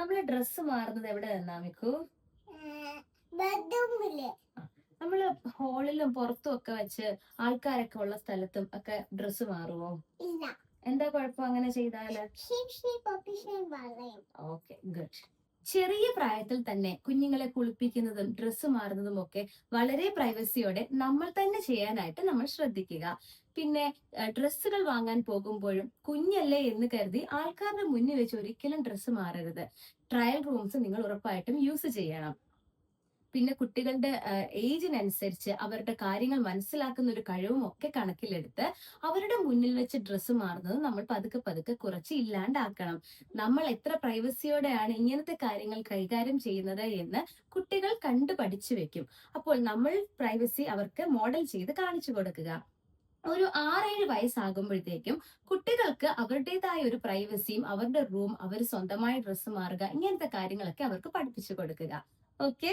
നമ്മള് ഡ്രസ്സ് മാറുന്നത് എവിടെ നിന്നാ മിക്കു? ബെഡ്റൂമില്. നമ്മള് ഹാളിലും പുറത്തും ഒക്കെ വെച്ച് ആൾക്കാരൊക്കെ ഉള്ള സ്ഥലത്തും ഒക്കെ ഡ്രസ്സ് മാറുമോ? ഇല്ല. എന്താ കുഴപ്പം അങ്ങനെ ചെയ്താല്? Okay, good. ചെറിയ പ്രായത്തിൽ തന്നെ കുഞ്ഞുങ്ങളെ കുളിപ്പിക്കുന്നതും ഡ്രസ്സ് മാറുന്നതും ഒക്കെ വളരെ പ്രൈവസിയോടെ നമ്മൾ തന്നെ ചെയ്യാനായിട്ട് നമ്മൾ ശ്രദ്ധിക്കുക. പിന്നെ ഡ്രസ്സുകൾ വാങ്ങാൻ പോകുമ്പോഴും കുഞ്ഞല്ലേ എന്ന് കരുതി ആൾക്കാരുടെ മുന്നിൽ വെച്ച് ഒരിക്കലും ഡ്രസ്സ് മാറരുത്. ട്രയൽ റൂംസ് നിങ്ങൾ ഉറപ്പായിട്ടും യൂസ് ചെയ്യണം. പിന്നെ കുട്ടികളുടെ ഏജിനനുസരിച്ച് അവരുടെ കാര്യങ്ങൾ മനസ്സിലാക്കുന്ന ഒരു കഴിവും ഒക്കെ കണക്കിലെടുത്ത് അവരുടെ മുന്നിൽ വെച്ച് ഡ്രസ്സ് മാറുന്നത് നമ്മൾ പതുക്കെ പതുക്കെ കുറച്ച് ഇല്ലാണ്ടാക്കണം. നമ്മൾ എത്ര പ്രൈവസിയോടെയാണ് ഇങ്ങനത്തെ കാര്യങ്ങൾ കൈകാര്യം ചെയ്യുന്നത് എന്ന് കുട്ടികൾ കണ്ടു പഠിച്ചു വെക്കും. അപ്പോൾ നമ്മൾ പ്രൈവസി അവർക്ക് മോഡൽ ചെയ്ത് കാണിച്ചു കൊടുക്കുക. ഒരു 6-7 വയസ്സാകുമ്പോഴത്തേക്കും കുട്ടികൾക്ക് അവരുടേതായ ഒരു പ്രൈവസിയും അവരുടെ റൂം, അവർ സ്വന്തമായി ഡ്രസ്സ് മാറുക, ഇങ്ങനത്തെ കാര്യങ്ങളൊക്കെ അവർക്ക് പഠിപ്പിച്ചു കൊടുക്കുക. ഓക്കെ.